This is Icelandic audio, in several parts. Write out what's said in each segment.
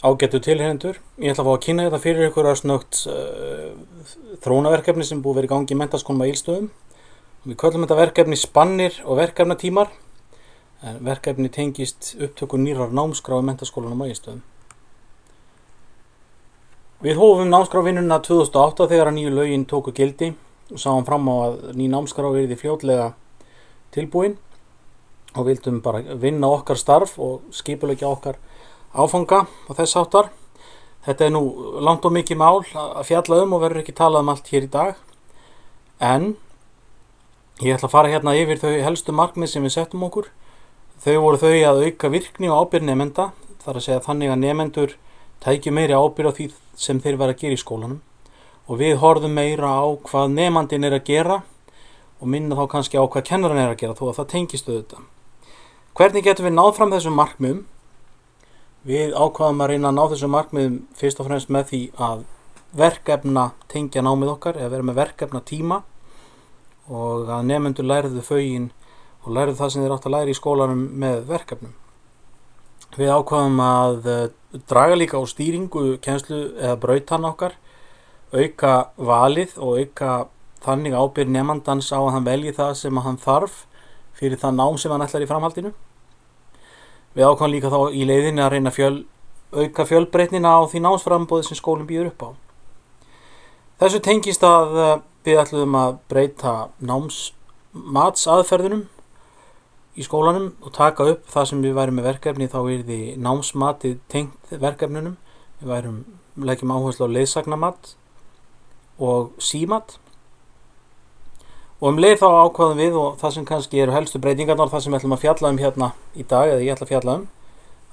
Ágætu tilheyrendur, ég ætla að fá að kynna þetta fyrir ykkur snöggt þróunarverkefni sem búið verið í gangi í Menntaskólanum á Egilsstöðum. Við köllum þetta verkefni Spannir og verkefnatímar, en verkefni tengist upptöku nýrrar námskrár í Menntaskólanum á Egilsstöðum. Við hófum námskrávinnuna 2008 þegar að nýju lögin tóku gildi og sáum fram á að ný námskrá yrði fljótlega tilbúin og vildum bara vinna okkar starf og skipuleggja okkar áfanga og þess háttar. Þetta nú langt og mikið mál að fjalla og verður ekki talað allt hér í dag, en ég ætla að fara hérna yfir þau helstu markmið sem við settum okkur. Þau voru þau að auka virkni og ábyrgð nemenda, þar að segja þannig að nemendur tækju meiri ábyrgð á því sem þeir vera að gera í skólanum, og við horfum meira á hvað nemandinn að gera og minna þá kannski á hvað kennarinn að gera, þó að það tengist auðvitað. Hvernig getum við náð fram þessum markmiðum? Við ákvaðum að reyna að ná þessum markmiðum fyrst og fremst með því að verkefna tengja námið okkar, eða vera með verkefna tíma, og að nemendur lærðu fögin og lærðu það sem þeir átt að læra í skólanum með verkefnum. Við ákvaðum að draga líka á stýringu kennslu eða brautanna okkar, auka valið og auka þannig ábyrgð nemandans á að hann velji það sem hann þarf fyrir það nám sem hann ætlar í framhaldinu. Við ákvaðum líka þá í leiðinni að reyna auka fjölbreytnina á því námsframboði sem skólinn býður upp á. Þessu tengist að við ætluðum að breyta námsmatsaðferðunum í skólanum og taka upp það sem við værum með verkefni, þá yrði námsmatið tengt verkefnunum. Við leggjum áherslu á leiðsagnamat og símat. Og leið þá ákvaðum við, og það sem kannski eru helstu breytingarnar, það sem við ætlum að fjalla hérna í dag, eða ég ætla að fjalla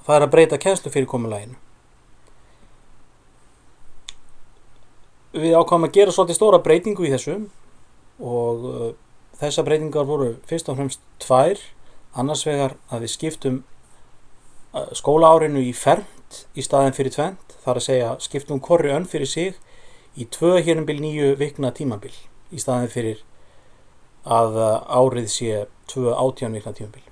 það er að breyta kennslufyrirkomulaginu. Við ákvaðum að gera svolítið stóra breytingu í þessu, og þessar breytingar voru fyrst og fremst tvær. Annars vegar að við skiptum skólaárinu í fernt í staðinn fyrir tvennt, þar að segja skiptum hvorri önn fyrir sig í 2 9 vikna tímabil í staðinn fyrir að árið sé 2 18 vikna tímabil.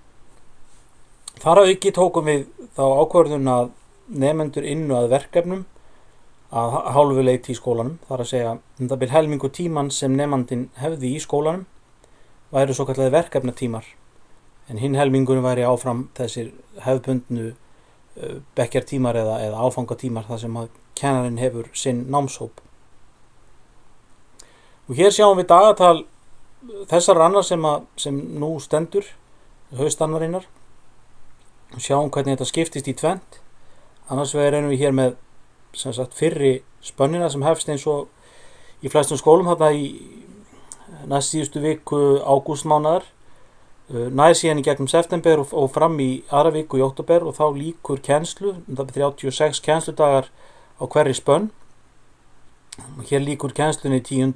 Þar að auki tókum við þá ákvörðun að nemendur innu að verkefnum að hálfu leyti í skólanum, þar að segja það bil helmingu tíman sem nemandinn hefði í skólanum væru svokallaðir verkefnatímar, en hinn helmingurinn væri áfram þessir hefðbundnu bekkjartímar eða áfangatímar þar sem að kennarinn hefur sinn námshóp. Og hér sjáum við dagatal þessar annar sem nú stendur, haustannarinnar, og sjáum hvernig þetta skiptist í tvennt. Annars vegar erum við hér með sem sagt fyrri spönnina sem hefst eins og í flestum skólum þarna í næst síðustu viku ágústmánaðar, nær síðan í gegnum september og fram í aðra viku í október, og þá lýkur kennslu, það er 36 kennsludagar á hverri spönn. Hér lýkur kennslunni 10.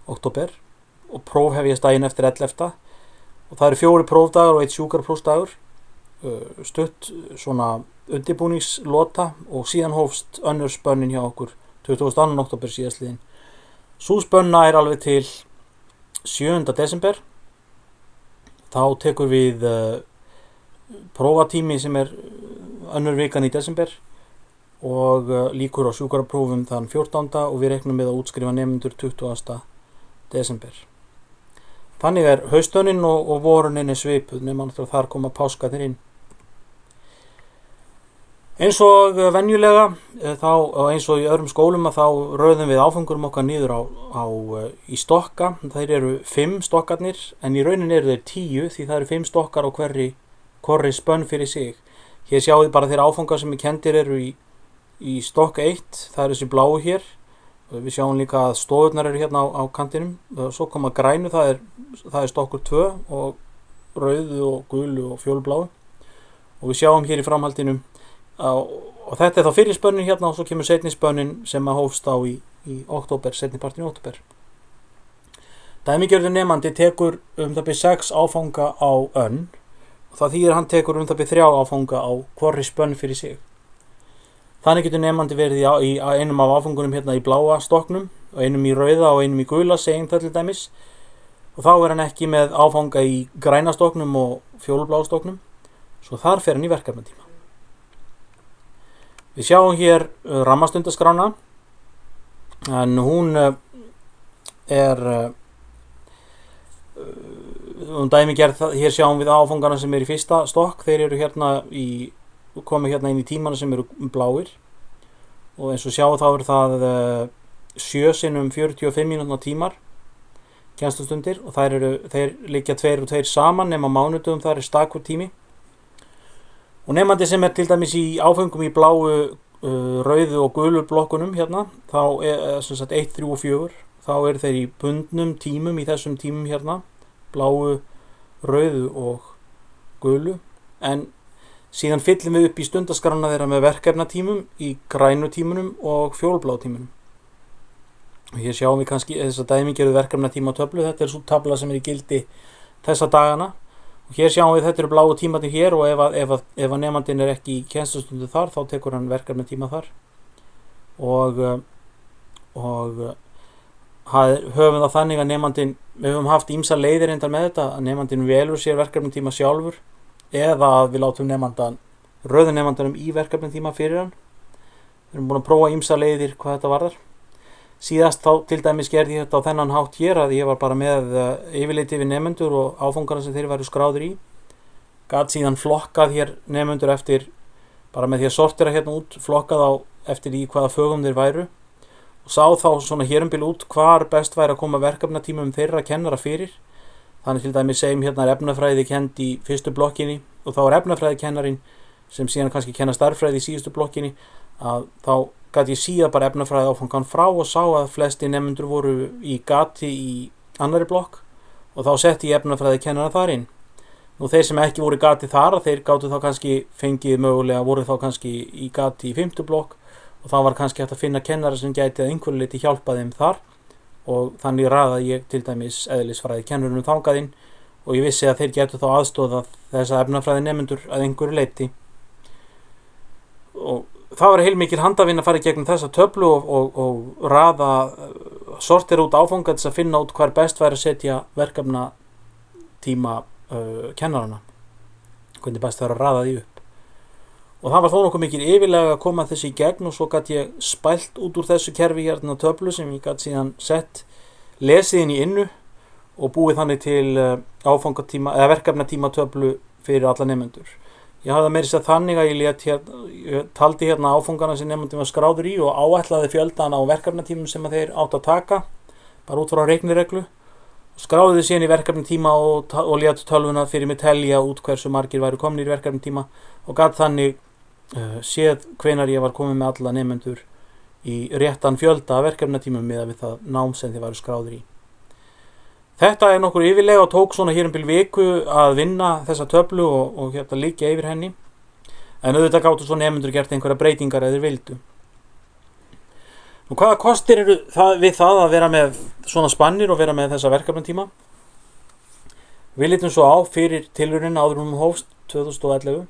október og próf hefjast daginn eftir 11. og það eru 4 prófdagar og 1 sjúkraprófsdagur, stutt svona undirbúningslota, og síðan hófst önnur spönnin hjá okkur 22. október síðastliðinn. Sú spönna er alveg til 7. desember. Þá tekur við prófatími sem er önnur vikan í desember og lýkur á sjúkraprófum þann 14. og við reiknum með að útskrifa nemendur 20. desember. Þannig er haustönnin og vorunin svipuð, nema þar koma páskarnir inn. Eins og venjulega, eins og í öðrum skólum, þá röðum við áfangurum okkar niður í stokka. Þeir eru 5 stokkarnir, en í raunin eru þeir 10, því það eru 5 stokkar á hvorri spönn fyrir sig. Hér sjáum við bara þeir áfangar sem kendir eru í stokk 1, það eru þessi bláu hér. Við sjáum líka að stofurnar eru hérna á kantinum. Svo koma grænu, það er stokkur 2, og rauðu og gulu og fjólbláu. Og við sjáum hér í framhaldinu, og þetta er þá fyrir spönnin hérna, og svo kemur seinni spönnin sem að hófst á í október, seinni partinn í október. Dæmigerður nemandi tekur það byrð 6 áfanga á önn, og það þýðir hann tekur það byrð 3 áfanga á hvorri spönn fyrir sig. Þannig getur nemandi verið í einum af áfangunum hérna í bláa stokknum, og einum í rauða og einum í gula, segjum það til dæmis, og þá er hann ekki með áfanga í græna stokknum og fjólblá stokknum, svo þar fer hann í verkefnatíma. Við sjáum hér rammastundaskránna, en hún dæmigerð. Hér sjáum við áfangana sem eru í fyrsta stokk, þeir eru komið hérna inn í tímana sem eru bláir, og eins og sjáum þá eru það 7 sinnum 45 mínútna tímar kennslustundir, og þeir liggja 2 og 2 saman nema mánudögum, það er stakur tími. Og nemandi sem til dæmis í áfengum í bláu, rauðu og gulu blokkunum hérna, þá sem sagt 1, 3 og 4, þá eru þeir í bundnum tímum í þessum tímum hérna, bláu, rauðu og gulu, en síðan fyllum við upp í stundaskrána þeirra með verkefnatímum í grænu tímunum og fjólblá tímunum. Og hér sjáum við kannski þessa dæmigerðu verkefnatíma töflu. Þetta er svo tabla sem er í gildi þessa dagana. Og hér sjáum við þetta eru bláu tímarnir hér, og ef að nemandinn er ekki í kennslustundu þar, þá tekur hann verkefnatíma þar. Og höfum það þannig að nemandinn, við höfum haft ýmsar leiðir reyndar með þetta, að nemandinn velur sér verkefnatíma sjálfur, eða að við látum rauðu nemandanum í verkefnatíma fyrir hann. Við erum búin að prófa ýmsar leiðir hvað þetta varðar. Síðast þá til dæmis gerði ég þetta á þennan hátt hér, að ég var bara með yfirlit yfir nemendur og áfangana sem þeir væru skráðir í. Gat síðan flokkað hér nemendur eftir, bara með því að sortera hérna út, flokkað á eftir í hvaða fögum þeir væru, og sá þá svona hér bil út hvar best væri að koma verkefnatímum þeirra kennara fyrir. Þannig til dæmis segjum hérna er efnafræði kennd í fyrstu blokkinni, og þá er efnafræði kennarin sem síðan kannski kenna stærðfræði í síðustu blokkinni, að þá gat ég síða bara efnafræði áfangan frá og sá að flesti nemendur voru í gati í annari blokk, og þá setti ég efnafræði kennara þar inn. Nú þeir sem ekki voru í gati þar, þeir gátu þá kannski fengið mögulega, voru þá kannski í gati í 5. blokk, og þá var kannski hægt að finna kennara sem gæti að einhverju leyti hjálpa þeim þar, og þannig raðaði ég til dæmis eðlisfræði kennurunum þangað inn, og ég vissi að þeir getu þá aðstóða þessa efnafræði nemendur að einhverju leyti. Og það var heilmikil handavinna að fara í gegnum þessa töflu og raða, sortera út áfanga til að finna út hvar best væri að setja verkefnatíma kennarana, hvernig best væri að raða því upp. Og það var þó nokkuð mikil yfirlega að koma þessi í gegn, og svo gat ég spælt út úr þessu kerfi hérna töflu sem ég gat síðan sett lesið inn í innu og búið þannig til áfangatíma eða verkefnatíma töflu fyrir alla nemendur. Ég hafði meira sér þannig að ég taldi hérna áfangana sem nemandinn var skráður í og áætlaði fjöldan á verkefnatímum sem þeir áttu að taka, bara út frá reiknireglu. Skráði þið síðan í verkefnatíma og lét tölvuna fyrir mig telja út hversu margir væru komnir í verkefnatíma, og gat þannig séð hvenær ég var komið með alla nemendur í réttan fjölda af verkefnatímum miðað við það nám sem þeir væru skráður í. Þetta er nokkur yfirlega og tók svona hér bil viku að vinna þessa töflu og hérna liggja yfir henni. En auðvitað gátu svo nemendur gert einhverja breytingar eða þeir vildu. Nú hvaða kostir eru við það að vera með svona spannir og vera með þessa verkefnatíma? Við litum svo á fyrir tilraunina áður hún hófst 2011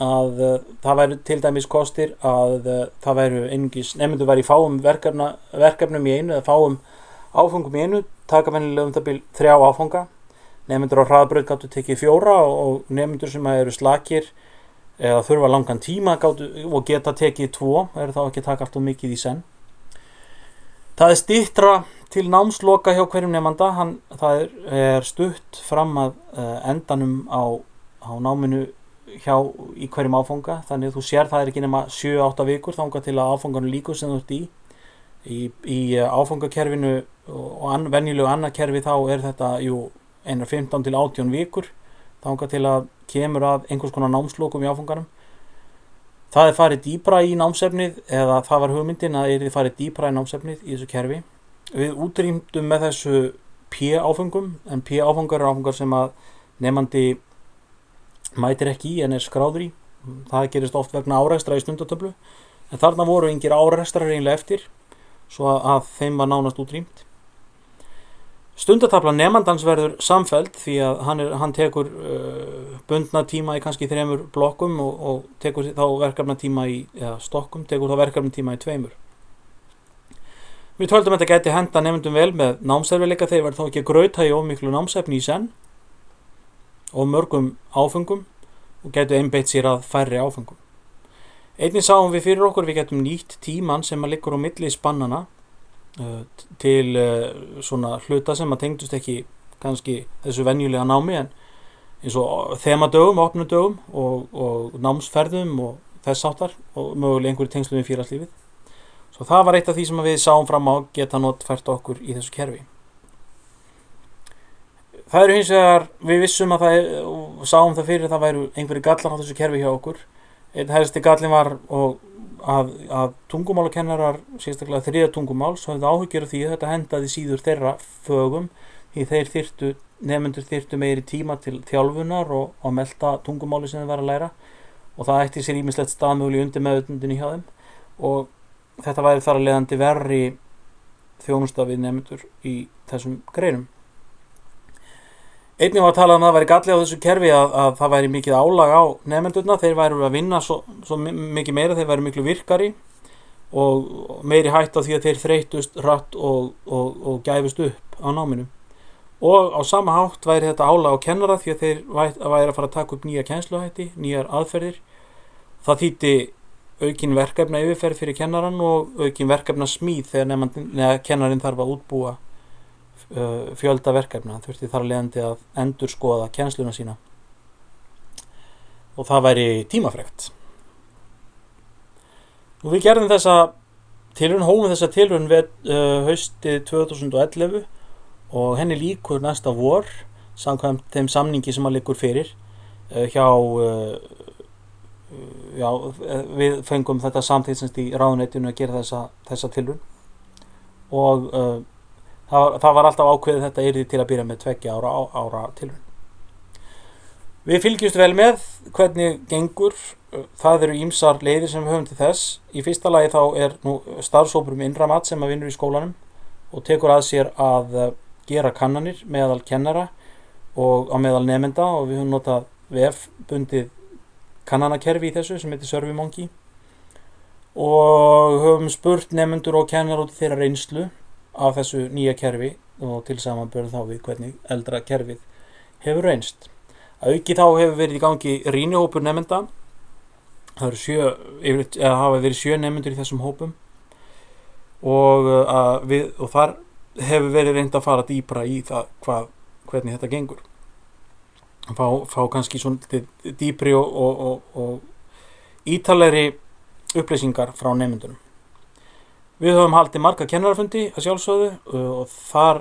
að það væru til dæmis kostir að það væru einungis nemendur væri í fáum verkefnum í einu eða fáum áfangum í einu, taka venjulega það bil 3 áfanga. Nemendur á hraðbraut gátu tekið 4 og nemendur sem eru slakir eða þurfa langan tíma og geta tekið 2, eru þá ekki að taka allt of mikið í senn. Það er styttra til námsloka hjá hverjum nemanda, það er stutt fram að endanum á náminu í hverjum áfanga, þannig að þú sér það er ekki nema 7-8 vikur þangað til að áfanganum líkur sem þú ert í. Í áfangakerfinu og venjulegu annað kerfi þá er þetta 15 til 18 vikur þangað til að kemur að einhvers konar námslokum í áfanganum. Það er farið dýpra í námsefnið, eða það var hugmyndin að þið farið dýpra í námsefnið í þessu kerfi. Við útrýmdum með þessu P-áfangum, en P-áfangar eru áfangar sem að nemandi mætir ekki í en er skráður í. Það gerist oft vegna árekstra í stundatöflu, en þarna voru engir árekstrar eiginlega eftir, svo að þeim var nánast útrýmt. Stundatafla nemandans verður samfelld því að hann tekur bundna tíma í kannski 3 blokkum og tekur þá verkefnatíma tekur þá verkefnatíma í 2. Við töldum að þetta gæti henta nemendum vel með námserfileika, þeir verður þá ekki að grauta í of miklu námsefni í senn og mörgum áfengum og gætu einbeitt sér að færri áfengum. Einnig sáum við fyrir okkur við getum nýtt tíman sem að liggur á milli spannana til svona hluta sem að tengdust ekki kannski þessu venjulega námi, en eins og þemadögum, opnudögum og námsferðum og þess áttar og mögulega einhverju tengslum við félagslífið. Svo það var eitt af því sem við sáum fram á geta notfært okkur í þessu kerfi. Það eru hins vegar, við vissum að og sáum það fyrir að það væru einhverju gallar á þessu kerfi hjá okkur. Einn helsti gallinn var að tungumálakennarar, sérstaklega þriðja tungumáls, höfðu áhyggjur af því að þetta hendaði síður þeirra fögum, því nemendur þyrftu meiri tíma til þjálfunar og að melta tungumáli sem þeir var að læra, og það ætti sér ýmislegt staðmögulega undir meðvitundinni hjá þeim, og þetta væri þar að leiðandi verri þjónusta við nemendur í þessum greinum. Einnig var að tala að það væri galli á þessu kerfi að það væri mikið álag á nemendurna, þeir væru að vinna svo mikið meira, þeir væru miklu virkari og meiri hætt á því að þeir þreytust hratt og gæfust upp á náminu. Og á sama hátt væri þetta álag á kennara því að þeir væri að fara að taka upp nýja kennsluhætti, nýjar aðferðir. Það þýddi aukin verkefna yfirferð fyrir kennaran og aukin verkefna smíð þegar kennarinn þarf að útbúa fjölda verkefna, þurfti þar leiðandi að endurskoða kennsluna sína og það væri tímafrekt. Og við gerðum hófum þessa tilraun við haustið 2011 og henni lýkur næsta vor samkvæmt þeim samningi sem að liggur fyrir við fengum þetta samþykkt í ráðuneytinu að gera þessa tilraun og það var alltaf ákveðið þetta yrði til að byrja með 2 ára tilraun. Við fylgjumst vel með hvernig gengur. Það eru ýmsar leiðir sem við höfum til þess. Í fyrsta lagi þá er nú starfshópur innra mat sem að vinnur í skólanum og tekur að sér að gera kannanir meðal kennara og á meðal nemenda, og við höfum notað vefbundið kannanakerfi í þessu sem heitir SurveyMonkey og höfum spurt nemendur og kennara út í þeirra reynslu af þessu nýja kerfi og til samanburð þá við hvernig eldra kerfið hefur reynst. Að auki þá hefur verið í gangi rýnihópur nemenda. Það hafa verið 7 nemendur í þessum hópum og þar hefur verið reynd að fara dýpra í það hvernig þetta gengur. Fá kannski svona dýpri og ítalegri upplýsingar frá nemendunum. Við höfum haldið marga kennarafundi að sjálfsögðu og þar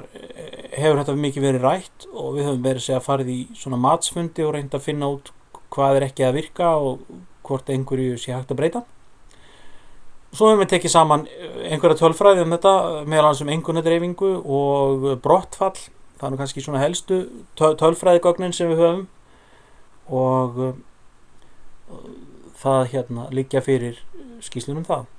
hefur þetta mikið verið rætt og við höfum verið farið í svona matsfundi og reynd að finna út hvað ekki að virka og hvort einhverju sé hægt að breyta. Svo höfum við tekið saman einhverja tölfræði þetta, meðal annars einkunnadreifingu og brottfall. Það er kannski svona helstu tölfræðigögnin sem við höfum og það liggja fyrir skýrslunum það.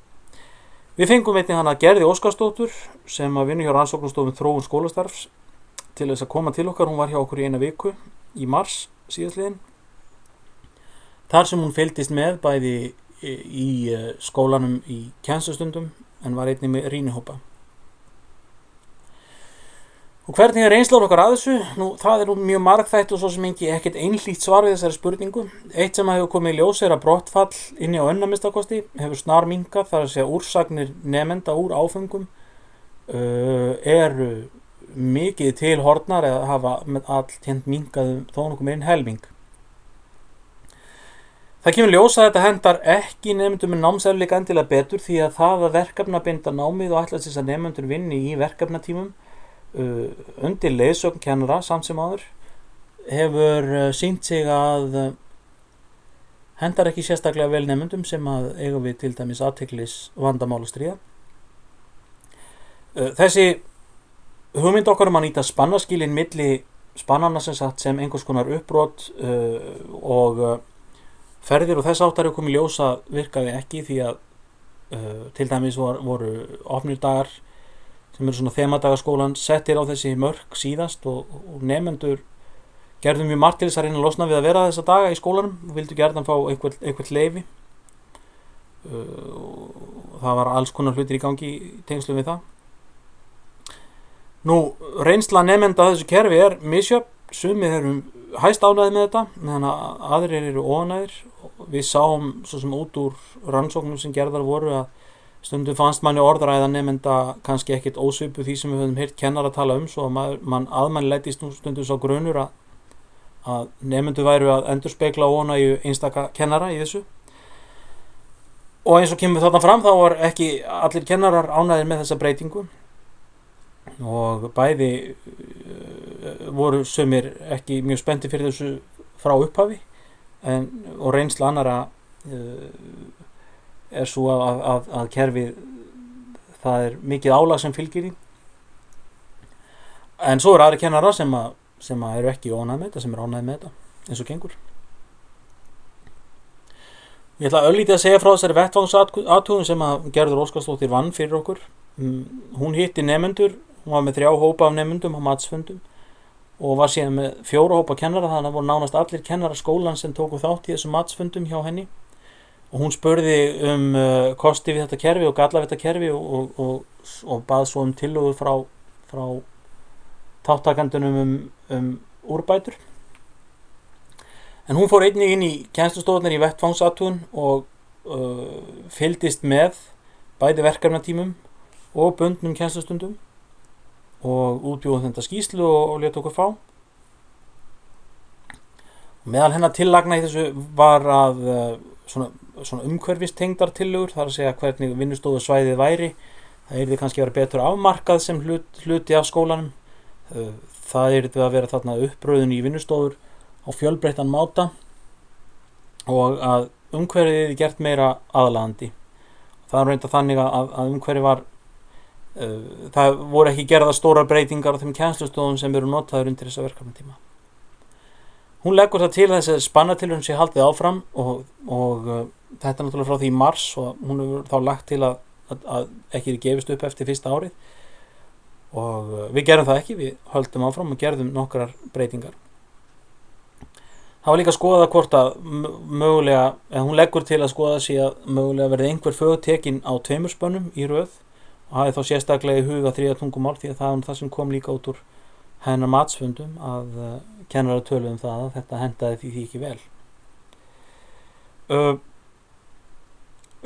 Við fengum einnig hana Gerði Óskarsdóttur sem að vinna hjá rannsóknarstofum þróun skólastarfs til þess að koma til okkar. Hún var hjá okkur í 1 viku í mars síðastliðinn. Þar sem hún fylgdist með bæði í skólanum í kennslustundum en var einnig með rýnihópa. Og hvernig er reynslan okkar að þessu? Það er mjög margþætt og svo sem ekkert einhlítt svar við þessari spurningu. Eitt sem hefur komið í ljós er að brottfall inni á minnstakosti hefur snar minnkað, þar að segja úrsagnir nemenda úr áfengum eru mikið til horfnar eða hafa alltént minnkað þó nokkuð meira en helming. Það kemur ljós að þetta hendar ekki nemendum með námserfiðleika endilega betur því að það að verkefnabinda námið og ætlast þess að nemendur vinni í verkefnatímum undir leiðsögn kennara samt sem áður hefur sýnt sig að hendar ekki sérstaklega vel nemendum sem að eiga við til dæmis athyglis vandamál að stríða. Þessi hugmynd okkar að nýta spannaskilin milli spannana sem einhvers konar uppbrot og ferðir og þess áttar hefur komið ljós að virkaði ekki því að til dæmis voru opnir dagar sem eru svona þemadagarskólan settir á þessi mörk síðast og nemendur gerðu mjög margt til þess að reyna að losna við að vera þessa daga í skólanum og vildu gjarnan fá eitthvað leyfi. Það var alls konar hlutir í gangi í tengslum við það. Reynsla nemenda að þessu kerfi er misjöfn. Sumir eru hæst ánægðir með þetta meðan aðrir eru óánægðir við sáum svo sem út úr rannsóknum sem gerðar voru að stundum fannst manni orðræða nemenda kannski ekkit ósvipu því sem við höfum heyrt kennara tala svo að mann læddist nú stundum svo grunur að nemendur væru að endurspegla óánægju einstaka kennara í þessu. Og eins og kemur þarna fram þá var ekki allir kennarar ánægðir með þessa breytingu og bæði voru sumir ekki mjög spenntir fyrir þessu frá upphafi og reynsla annara svo að kerfið, það mikið álag sem fylgir því. En svo aðrir kennarar sem eru ekki ánægðir með þetta, sem eru ánægðir með þetta eins og gengur. Ég ætla örlítið að segja frá þessari vettvangsathugun sem að Gerður Óskarsdóttir vann fyrir okkur. Hún hitti nemendur, hún var með 3 hópa af nemendum á matsfundum og var síðan með 4 hópa kennara, þannig að voru nánast allir kennarar skólans sem tóku þátt í þessum matsfundum hjá henni. Og hún spurði kosti við þetta kerfi og galla við þetta kerfi og bað svo tillögur frá þáttakendunum úrbætur. En hún fór einnig inn í kennslustofurnar í vettvangsathugun og fylgdist með bæði verkefnatímum og bundnum kennslustundum og útbjóð þetta skýrslu og lét okkur fá. Meðal hennar tillagna í þessu var að svona umhverfistengdar tillögur, þar að segja hvernig vinnustofusvæðið væri. Það yrði kannski að vera betur afmarkað sem hluti af skólanum. Það yrði að vera þarna uppröðun í vinnustofur á fjölbreyttan máta og að umhverfið yrði gert meira aðlaðandi. Það reynda þannig að umhverfið var það voru ekki gerðar stórar breytingar á þeim kennslustofum sem eru notaður undir þessa verkefnatíma. Hún leggur það til að þessi spannatilraun sé haldið áfram og þetta náttúrulega frá því í mars og hún hefur þá lagt til að ekki gefist upp eftir fyrsta árið og við gerum það ekki, við höldum áfram og gerðum nokkrar breytingar. Það var líka að skoða hvort að mögulega, hún leggur til að skoða sig að mögulega verði einhver fög tekin á 2 spönnum í röð og hafi þá sérstaklega í huga 3 tungumál því að það var það sem kom líka út úr hennar matsfundum að kennarar töluðu það að þetta hendaði því ekki vel.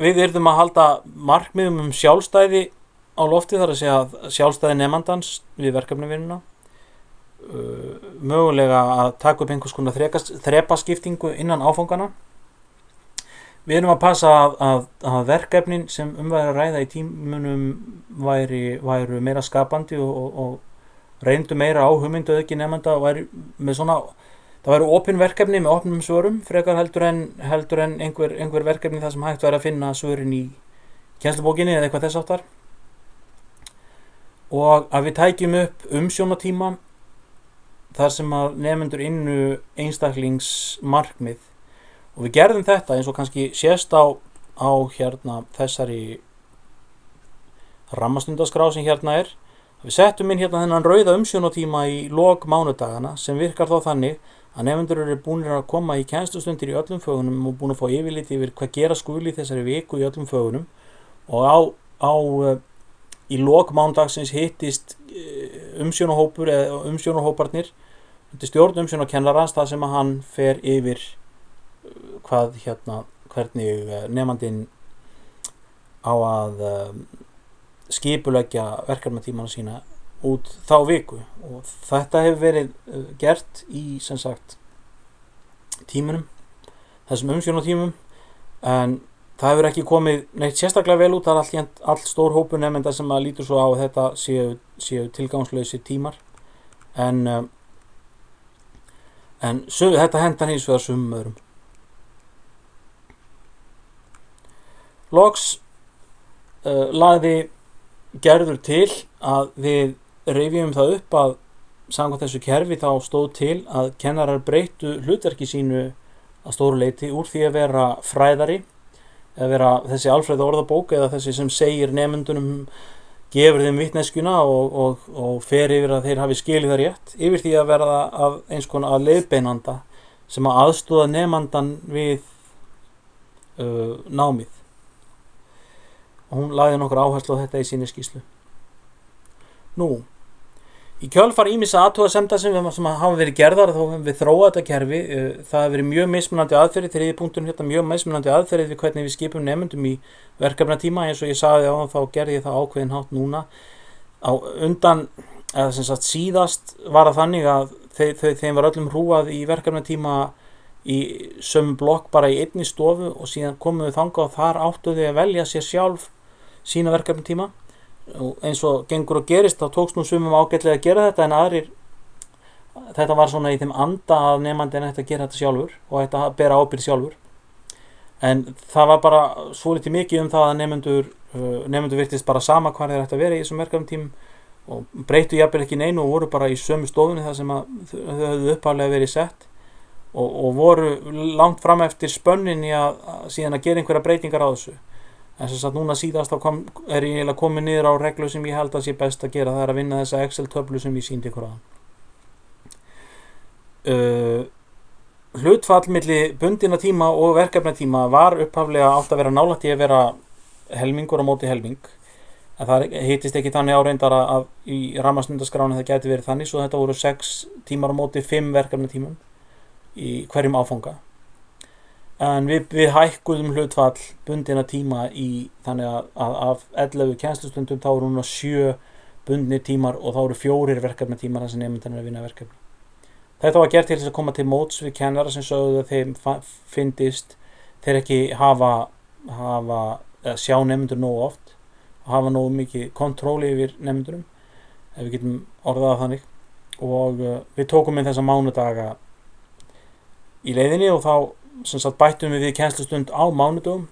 Við yrðum að halda markmiðum sjálfstæði á lofti, þar að segja sjálfstæði nemandans við verkefnavinnuna, mögulega að taka upp einhvers konar þrepaskiptingu innan áfangana. Við erum að passa að verkefnin sem væri að ræða í tímunum væru meira skapandi og reyndu meira á hugmyndaauðgi nemanda og það væru opin verkefni með opnum svörum frekar heldur en einhver verkefni þar sem hægt væri að finna svörin í kennslubókinni eða eitthvað þess áttar. Og að við tækjum upp umsjónatíma þar sem að nemendur innu einstaklingsmarkmið. Og við gerðum þetta eins og kannski sést á þessari rammastundaskrá sem hérna er. Við settum inn hérna þennan rauða umsjónatíma í lok mánudagana sem virkar þá þannig að nemendur eru búnir að koma í kennslustundir í öllum fögunum og búin að fá yfirlit yfir hvað gera skuli í þessari viku í öllum fögunum og í lok mánudagsins hittist umsjónahópur eða umsjónahóparnir undir stjórn umsjónakennarans þar sem að hann fer yfir hvernig nemandinn á að skipuleggja verkefnatímana sína út þá viku og þetta hefur verið gert í sem sagt tímunum, þessum umsjónatímum, en það hefur ekki komið neitt sérstaklega vel út. Það er all stór hópur nemenda sem að lítur svo á að þetta séu tilgangslausir tímar en þetta hentar hins vegar sumum öðrum. Loks lagði Gerður til að við rifjum það upp að samkvæmt þessu kerfi þá stóð til að kennarar breyttu hlutverki sínu að stóru leyti úr því að vera fræðari, að vera þessi Alfreð orðabók eða þessi sem segir nemendunum, gefur þeim vitneskjuna og fer yfir að þeir hafi skilið það rétt, yfir því að verða að eins konar að leiðbeinanda sem að aðstoða nemandan við námið. Og hún lagði nokkur áherslu á þetta í sinni skýrslu. Nú, Í kjölfar ýmissa athugasemda sem hafa verið gerðar þá höfum við þróað þetta kerfi. Það hefur verið mjög mismunandi aðferðir, þriðji punkturinn hérna, mjög mismunandi aðferðir við hvernig við skipum nemendum í verkefnatíma. Eins og ég sagði á þá gerði ég það ákveðin hátt núna. Á undan, eða sem sagt síðast var það þannig að þeim var öllum hrúað í verkefnatíma í sömu blokk bara í einni stofu og síðan komum við þangað og þar áttu þau að velja sér sjálf sína verkefnatíma. Og eins og gengur og gerist þá tókst nú sumum ágætlega að gera þetta en aðrir, þetta var svona í þeim anda að nemandinn ætti að gera þetta sjálfur og ætti að bera ábyrgð sjálfur. En það var bara svolítið mikið það að nemendur virtist bara sama hvar þeir ætti að vera í þessum verkefnatímum og breyttu jafnvel ekki neinu og voru bara í sömu stofunni þar sem þau höfðu upphaflega verið sett og voru langt fram eftir spönnin í að síðan að gera einhverja breytingar á þessu. En sem sagt núna síðast þá er ég eiginlega komið niður á reglu sem ég held að sé best að gera, það er að vinna þessa Excel-töflu sem ég sýndi ykkur áðan. Hlutfall milli bundinna tíma og verkefnatíma var upphaflega átt að vera nálægt í að vera helmingur á móti helming. En það hittist ekki þannig áreindar að í rammastundaskráni það gæti verið þannig, svo þetta voru 6 tímar á móti 5 verkefnatímum í hverjum áfanga. En við hækkuðum hlutfall bundinna tíma í þannig að af 11 kennslustundum þá eru núna 7 bundnir tímar og þá eru 4 verkefnatímar þar sem nemendurnir að vinna verkefni. Þetta var gert til þess að koma til móts við kennara sem sögðu að þeim fyndist þeir ekki sjá nemendur nógu oft og hafa nógu mikið kontróli yfir nemendurum, ef við getum orðað það þannig. Og við tókum inn þessa mánudaga í leiðinni og þá sem sagt bættum við kennslustund á mánudögum.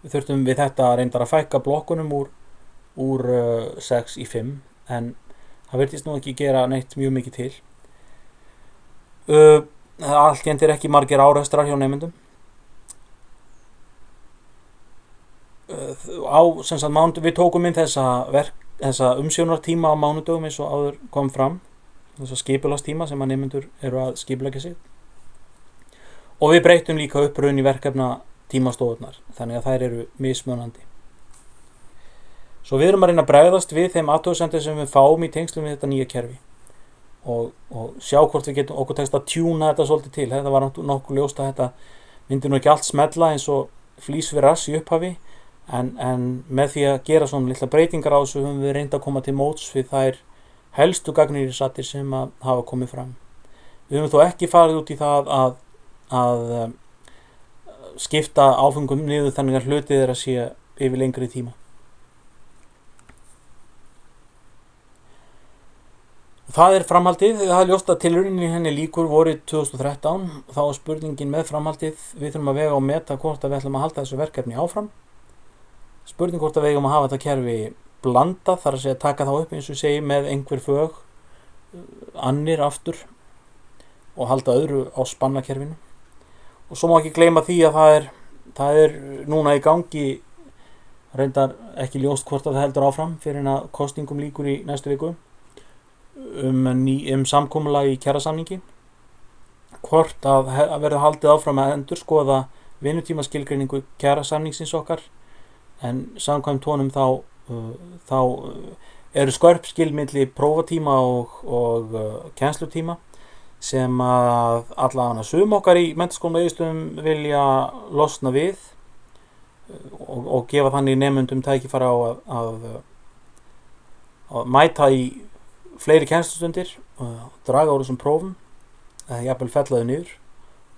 Við þurftum við þetta reyndar að fækka blokkunum úr 6 í 5 en það virtist nú ekki gera neitt mjög mikið til. Allt er ekki margir árekstrar hjá nemendum. Sem sagt mánudögum, við tókum inn þessa umsjónartíma á mánudögum eins og áður kom fram, þessa skipulagstíma sem að nemendur eru að skipuleggja sig. Og við breytum líka upp raun í verkefna tímastofurnar, þannig að þær eru mismunandi. Svo við erum að reyna að bregðast við þeim athugasemdum sem við fáum í tengslum við þetta nýja kerfi og sjá hvort við getum okkur tekst að tjúna þetta svolítið til. Þetta var nokkuð ljóst að þetta myndi nú ekki allt smella eins og flís við rass í upphafi en með því að gera svona litla breytingar á þessu höfum við reynd að koma til móts við þær helstu gagnrýnisraddir sem að hafa komið fram. Við höfum þó ekki farið út í það að skipta áfengum niður þannig að hluti þeirra sé yfir lengri tíma. Það er framhaldið. Það er ljóst að tilraunin henni lýkur vorið 2013. Þá er spurningin með framhaldið. Við þurfum að vega og meta hvort að við ætlum að halda þessu verkefni áfram. Spurning hvort að við eigum að hafa þetta kerfi blandað, þar að segja taka þá upp eins og segi með einhver fög, annir aftur og halda öðru á spannakerfinu. Og svo má ekki gleyma því að það er núna í gangi, reyndar ekki ljóst hvort að það heldur áfram fyrir en að kosningum lýkur í næstu viku, samkomulag í kjarasamningi, hvort að verða haldið áfram að endurskoða vinnutímaskilgreiningu kjarasamningsins okkar, en samkvæmt honum þá eru skörp skil milli prófatíma og kennslutíma sem að allavega sum okkar í menntaskólum og Egilsstöðum vilja losna við og gefa þannig nemendum tækifæri á að mæta í fleiri kennslustundir, draga úr þessum prófum eða jafnvel fella þau niður,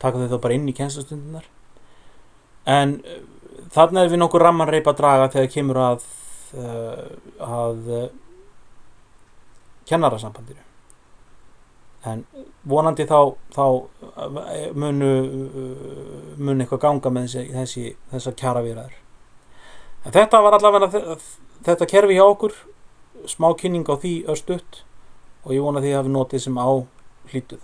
taka þau þá bara inn í kennslustundirnar. En þarna er við nokkur rammanreip að draga þegar kemur að kennarasambandinu. En vonandi þá mun eitthvað ganga með þessar kjaraviðræður. En þetta var allavega þetta kerfi hjá okkur, smá kynning á því örstutt og ég vona því að þið hafi notið sem á hlýtuð.